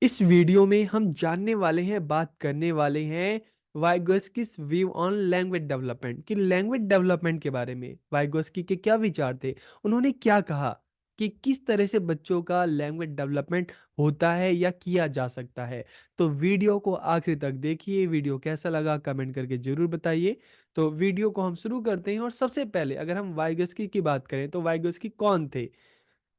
इस वीडियो में हम जानने वाले हैं, बात करने वाले हैं वाइगोस्किस व्यू ऑन लैंग्वेज डेवलपमेंट कि लैंग्वेज डेवलपमेंट के बारे में वाइगोस्की के क्या विचार थे। उन्होंने क्या कहा कि किस तरह से बच्चों का लैंग्वेज डेवलपमेंट होता है या किया जा सकता है। तो वीडियो को आखिर तक देखिए। वीडियो कैसा लगा कमेंट करके जरूर बताइए। तो वीडियो को हम शुरू करते हैं। और सबसे पहले अगर हम वाइगोस्की की बात करें तो वाइगोस्की कौन थे।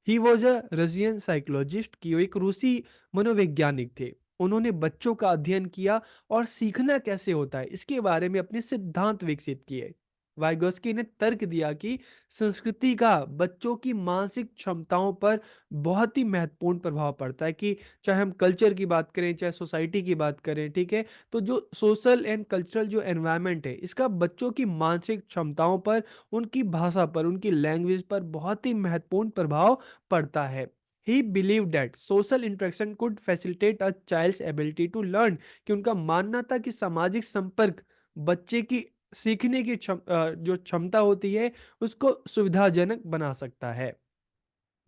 He was a Russian psychologist की वो एक रूसी मनोवैज्ञानिक थे। उन्होंने बच्चों का अध्ययन किया और सीखना कैसे होता है इसके बारे में अपने सिद्धांत विकसित किए। वाइगोस्की ने तर्क दिया कि संस्कृति का बच्चों की मानसिक क्षमताओं पर बहुत ही महत्वपूर्ण प्रभाव पड़ता है कि चाहे हम कल्चर की बात करें चाहे सोसाइटी की बात करें, ठीक है। तो जो सोशल एंड कल्चरल जो एनवायरनमेंट है इसका बच्चों की मानसिक क्षमताओं पर, उनकी भाषा पर, उनकी लैंग्वेज पर बहुत ही महत्वपूर्ण प्रभाव पड़ता है। He believe that social interaction could facilitate a child's ability to learn कि उनका मानना था कि सामाजिक संपर्क बच्चे की सीखने की जो क्षमता होती है उसको सुविधाजनक बना सकता है।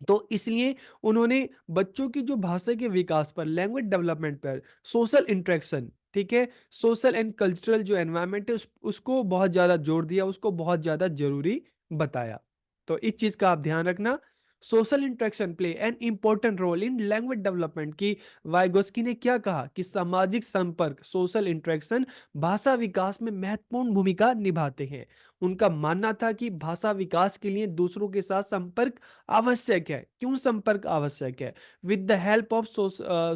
तो इसलिए उन्होंने बच्चों की जो भाषा के विकास पर, लैंग्वेज डेवलपमेंट पर, सोशल इंटरेक्शन, ठीक है, सोशल एंड कल्चरल जो एनवायरनमेंट है उसको बहुत ज़्यादा जोर दिया, उसको बहुत ज़्यादा ज़रूरी बताया। तो इस चीज़ का आप ध्यान रखना। Social interaction play an important role in language development की वाइगोस्की ने क्या कहा कि सामाजिक संपर्क, सोशल इंटरेक्शन भाषा विकास में महत्वपूर्ण भूमिका निभाते हैं। उनका मानना था कि भाषा विकास के लिए दूसरों के साथ संपर्क आवश्यक है। क्यों संपर्क आवश्यक है? With the help of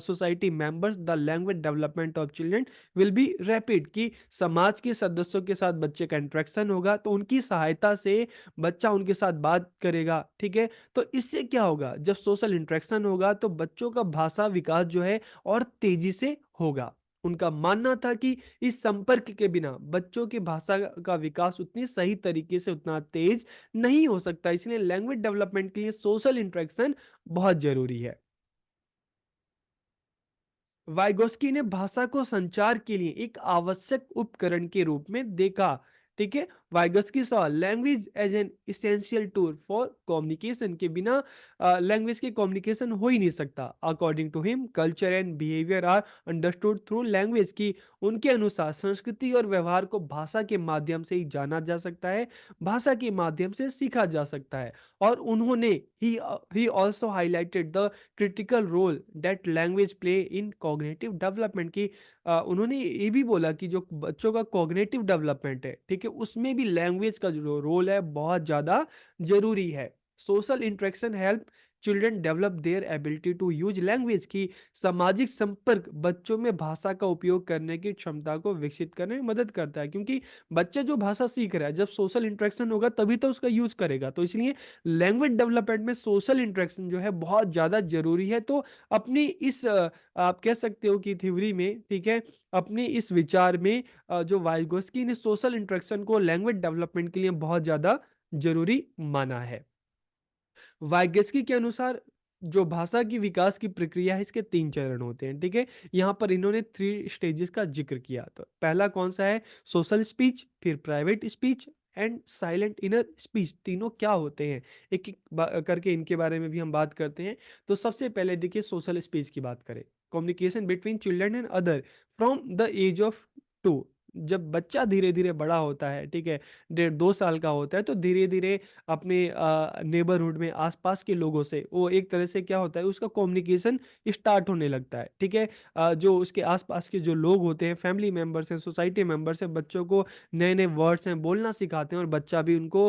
society members the language development of children will be rapid कि समाज के सदस्यों के साथ बच्चे का इंटरेक्शन होगा तो उनकी सहायता से बच्चा उनके साथ बात करेगा, ठीक है। तो इससे क्या होगा, जब सोशल इंटरेक्शन होगा तो बच्चों का भाषा विकास जो है और तेजी से होगा। उनका मानना था कि इस संपर्क के बिना बच्चों की भाषा का विकास उतनी सही तरीके से, उतना तेज नहीं हो सकता। इसलिए लैंग्वेज डेवलपमेंट के लिए सोशल इंटरेक्शन बहुत जरूरी है। वाइगोस्की ने भाषा को संचार के लिए एक आवश्यक उपकरण के रूप में देखा, ठीक है। Vygotsky saw language as an essential tool for communication के बिना लैंग्वेज की कम्युनिकेशन हो ही नहीं सकता। According to him culture and behaviour are understood through language की उनके अनुसार संस्कृति और व्यवहार को भाषा के माध्यम से ही जाना जा सकता है, भाषा के माध्यम से सीखा जा सकता है। और उन्होंने he also highlighted the critical role that language play in cognitive development की उन्होंने ये भी बोला कि जो बच्चों का कॉग्निटिव डेवलपमेंट है, ठीक है, उसमें भी लैंग्वेज का जो रोल है बहुत ज़्यादा जरूरी है। Social interaction help children develop their ability to use language की सामाजिक संपर्क बच्चों में भाषा का उपयोग करने की क्षमता को विकसित करने में मदद करता है, क्योंकि बच्चा जो भाषा सीख रहा है जब सोशल इंटरेक्शन होगा तभी तो उसका यूज करेगा। तो इसलिए लैंग्वेज डेवलपमेंट में सोशल इंटरेक्शन जो है बहुत ज़्यादा ज़रूरी है। तो अपनी इस आप कह सकते हो कि थ्योरी में, ठीक है, अपने इस विचार में जो वाइगोस्की ने सोशल इंटरेक्शन को लैंग्वेज डेवलपमेंट के लिए बहुत ज़्यादा ज़रूरी माना है। वाइगेस्की के अनुसार जो भाषा की विकास की प्रक्रिया है इसके 3 चरण होते हैं, ठीक है। यहाँ पर इन्होंने 3 स्टेजेस का ज़िक्र किया। तो पहला कौन-सा है? सोशल स्पीच, फिर private speech and silent inner speech. तीनों क्या होते हैं? एक-एक करके इनके बारे में भी हम बात करते हैं। तो सबसे पहले देखिए सोशल स्पीच की बात करें। Communication between children and other from the age of 2। जब बच्चा धीरे-धीरे बड़ा होता है, ठीक है, डेढ़ 2 साल का होता है तो धीरे-धीरे अपने नेबरहुड में आसपास के लोगों से वो एक तरह से क्या होता है उसका कम्युनिकेशन स्टार्ट होने लगता है, ठीक है। जो उसके आसपास के जो लोग होते हैं, फैमिली मेंबर्स हैं, सोसाइटी मेंबर्स हैं, बच्चों को नए-नए वर्ड्स हैं बोलना सिखाते हैं और बच्चा भी उनको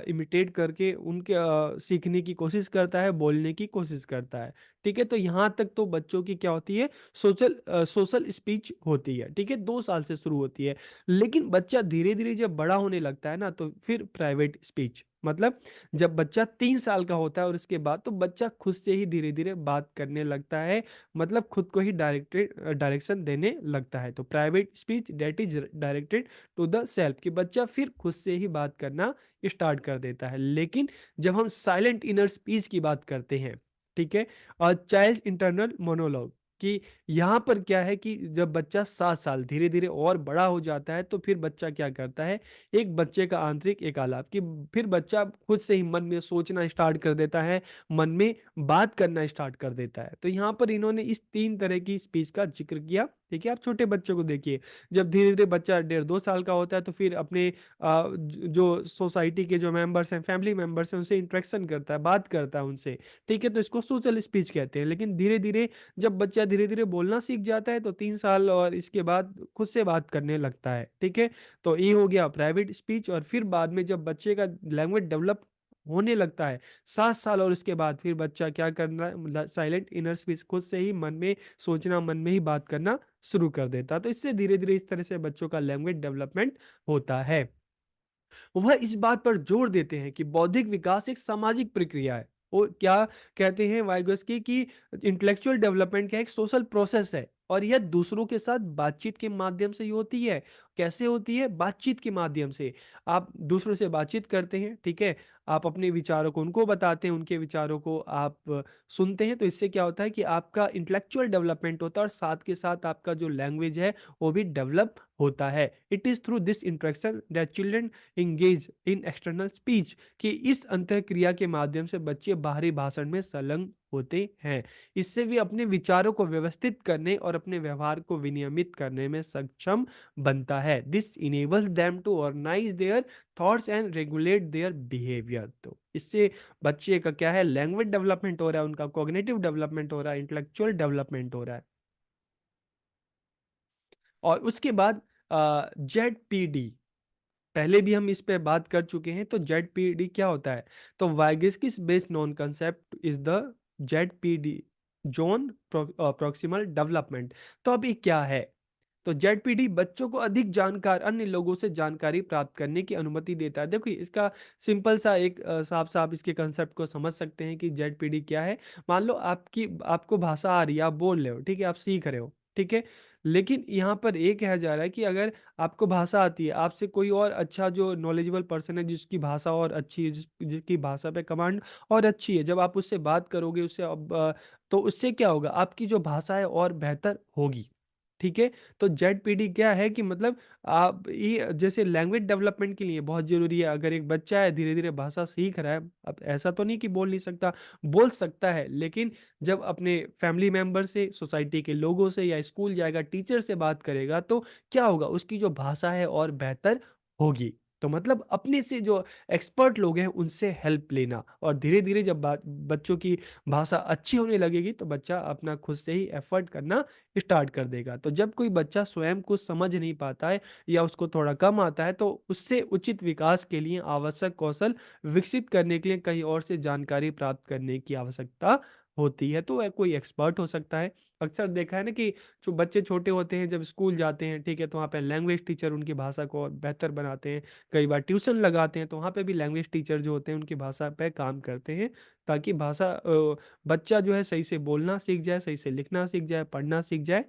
इमिटेट करके उनके सीखने की कोशिश करता है, बोलने की कोशिश करता है, ठीक है। तो यहाँ तक तो बच्चों की क्या होती है, सोशल स्पीच होती है, ठीक है, 2 साल से शुरू होती है। लेकिन बच्चा धीरे-धीरे जब बड़ा होने लगता है ना तो फिर प्राइवेट स्पीच, मतलब जब बच्चा 3 साल का होता है और उसके बाद तो बच्चा खुद से ही धीरे-धीरे बात करने लगता है, मतलब खुद को ही डायरेक्शन देने लगता है। तो private speech that is directed to the self कि बच्चा फिर खुद से ही बात करना स्टार्ट कर देता है। लेकिन जब हम साइलेंट इनर स्पीच की बात करते हैं, ठीक है, चाइल्ड इंटरनल मोनोलॉग, कि यहाँ पर क्या है कि जब बच्चा 7 साल धीरे-धीरे और बड़ा हो जाता है, तो फिर बच्चा क्या करता है, एक बच्चे का आंतरिक एक आलाप कि फिर बच्चा खुद से ही मन में सोचना स्टार्ट कर देता है, मन में बात करना स्टार्ट कर देता है। तो यहाँ पर इन्होंने इस 3 तरह की स्पीच का ज़िक्र किया, ठीक है? आप छोटे बच्चों को देखिए, जब धीरे-धीरे बच्चा डेढ़ 2 साल का होता है, तो फिर अपने जो सोसाइटी के जो मेंबर्स हैं, फैमिली मेंबर्स हैं, उनसे इंटरेक्शन करता है, बात करता है उनसे, ठीक है? तो इसको सोशल स्पीच कहते हैं। लेकिन धीरे-धीरे जब बच्चा धीरे-धीरे बोलना सीख जाता है, तो 3 साल और इसके बाद खुद से बात करने लगता है, ठीक है? तो ये हो गया प्राइवेट स्पीच। और फिर बाद में जब बच्चे का लैंग्वेज डेवलप होने लगता है 7 साल, और उसके बाद फिर बच्चा क्या करना है, मतलब साइलेंट इनर स्पीच खुद से ही मन में सोचना, मन में ही बात करना शुरू कर देता है। तो इससे धीरे-धीरे इस तरह से बच्चों का लैंग्वेज डेवलपमेंट होता है। वह इस बात पर जोर देते हैं कि बौद्धिक विकास एक सामाजिक प्रक्रिया है। वो क्या कहते हैं वाइगोस्की कि इंटेलेक्चुअल डेवलपमेंट क्या एक सोशल प्रोसेस है, और यह दूसरों के साथ बातचीत के माध्यम से ही होती है। कैसे होती है? बातचीत के माध्यम से। आप दूसरों से बातचीत करते हैं, ठीक है? आप अपने विचारों को उनको बताते हैं, उनके विचारों को आप सुनते हैं, तो इससे क्या होता है कि आपका इंटेलेक्चुअल डेवलपमेंट होता है, और साथ के साथ आपका जो लैंग्वेज है वो भी डेवलप होता है। It is through this interaction that children engage in external speech, कि इस अंतःक्रिया के माध्यम से बच्चे बाहरी भाषण में संलग्न होते हैं। इससे वे अपने विचारों को व्यवस्थित करने और अपने व्यवहार को विनियमित करने में सक्षम बनता है। This enables them to organise their thoughts and regulate their behaviour. तो इससे बच्चे का क्या है, लैंग्वेज डेवलपमेंट हो रहा है, उनका कॉग्निटिव डेवलपमेंट हो रहा है, इंटेलेक्चुअल डेवलपमेंट हो रहा है। और उसके बाद जेड पहले भी हम इस पे बात कर चुके हैं। तो जेडपीडी क्या होता है? तो Vygotsky's based known concept is the ZPD, zone proximal development. तो अब ये क्या है? तो जेडपीडी बच्चों को अधिक जानकार अन्य लोगों से जानकारी प्राप्त करने की अनुमति देता है। देखिए इसका सिंपल सा एक साफ साफ इसके कंसेप्ट को समझ सकते हैं कि जेडपीडी क्या है। मान लो आपको भाषा आ रही है, आप बोल रहे हो, ठीक है, आप सीख रहे हो, ठीक है। लेकिन यहाँ पर ये कहा जा रहा है कि अगर आपको भाषा आती है, आपसे कोई और अच्छा जो नॉलेजेबल पर्सन है, जिसकी भाषा और अच्छी है, जिसकी भाषा पे कमांड और अच्छी है, जब आप उससे बात करोगे, उससे तो उससे क्या होगा, आपकी जो भाषा है और बेहतर होगी, ठीक है। तो जेडपीडी क्या है कि मतलब आप ये जैसे लैंग्वेज डेवलपमेंट के लिए बहुत जरूरी है। अगर एक बच्चा है धीरे धीरे भाषा सीख रहा है, अब ऐसा तो नहीं कि बोल नहीं सकता, बोल सकता है, लेकिन जब अपने फैमिली मेंबर से, सोसाइटी के लोगों से, या स्कूल जाएगा, टीचर से बात करेगा, तो क्या होगा, उसकी जो भाषा है और बेहतर होगी। तो मतलब अपने से जो एक्सपर्ट लोग हैं उनसे हेल्प लेना, और धीरे धीरे जब बच्चों की भाषा अच्छी होने लगेगी, तो बच्चा अपना खुद से ही एफर्ट करना स्टार्ट कर देगा। तो जब कोई बच्चा स्वयं कुछ समझ नहीं पाता है, या उसको थोड़ा कम आता है, तो उससे उचित विकास के लिए आवश्यक कौशल विकसित करने के लिए कहीं और से जानकारी प्राप्त करने की आवश्यकता होती है। तो वह कोई एक्सपर्ट हो सकता है। अक्सर देखा है ना कि जो बच्चे छोटे होते हैं, जब स्कूल जाते हैं, ठीक है, तो वहाँ पे लैंग्वेज टीचर उनकी भाषा को और बेहतर बनाते हैं। कई बार ट्यूशन लगाते हैं, तो वहाँ पे भी लैंग्वेज टीचर जो होते हैं उनकी भाषा पे काम करते हैं, ताकि बच्चा जो है सही से बोलना सीख जाए, सही से लिखना सीख जाए, पढ़ना सीख जाए।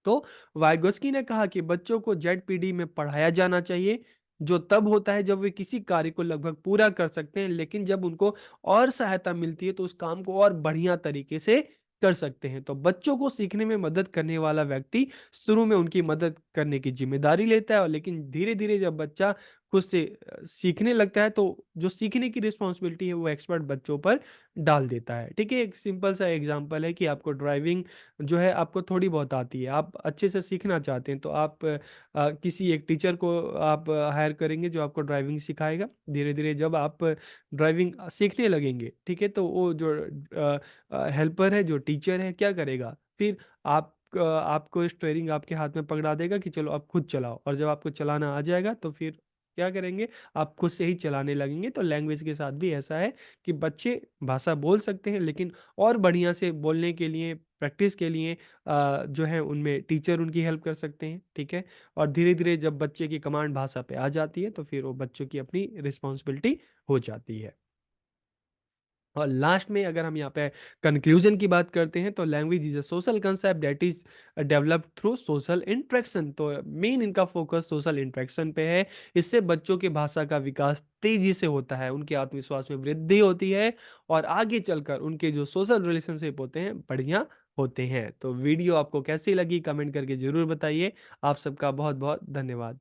तो वाइगोस्की ने कहा कि बच्चों को जेडपीडी में पढ़ाया जाना चाहिए, जो तब होता है जब वे किसी कार्य को लगभग पूरा कर सकते हैं, लेकिन जब उनको और सहायता मिलती है, तो उस काम को और बढ़िया तरीके से कर सकते हैं। तो बच्चों को सीखने में मदद करने वाला व्यक्ति शुरू में उनकी मदद करने की जिम्मेदारी लेता है, और लेकिन धीरे धीरे जब बच्चा खुद से सीखने लगता है, तो जो सीखने की रिस्पॉन्सिबिलिटी है वो एक्सपर्ट बच्चों पर डाल देता है। ठीक है, एक सिंपल सा एग्जांपल है कि आपको ड्राइविंग जो है आपको थोड़ी बहुत आती है, आप अच्छे से सीखना चाहते हैं, तो आप किसी एक टीचर को आप हायर करेंगे जो आपको ड्राइविंग सिखाएगा। धीरे धीरे जब आप ड्राइविंग सीखने लगेंगे, ठीक है, तो वो जो हेल्पर है, जो टीचर है, क्या करेगा, फिर आपको स्टीयरिंग आपके हाथ में पकड़ा देगा कि चलो आप खुद चलाओ, और जब आपको चलाना आ जाएगा तो फिर क्या करेंगे, आप खुद से ही चलाने लगेंगे। तो लैंग्वेज के साथ भी ऐसा है कि बच्चे भाषा बोल सकते हैं, लेकिन और बढ़िया से बोलने के लिए, प्रैक्टिस के लिए जो है उनमें टीचर उनकी हेल्प कर सकते हैं, ठीक है। और धीरे धीरे जब बच्चे की कमांड भाषा पे आ जाती है, तो फिर वो बच्चों की अपनी रिस्पॉन्सिबिलिटी हो जाती है। और लास्ट में अगर हम यहाँ पे कंक्लूजन की बात करते हैं, तो language is a social concept that is developed through social interaction. तो मेन इनका फोकस सोशल इंटरेक्शन पे है। इससे बच्चों की भाषा का विकास तेजी से होता है, उनके आत्मविश्वास में वृद्धि होती है, और आगे चलकर उनके जो सोशल रिलेशनशिप होते हैं बढ़िया होते हैं। तो वीडियो आपको कैसी लगी कमेंट करके ज़रूर बताइए। आप सबका बहुत-बहुत धन्यवाद।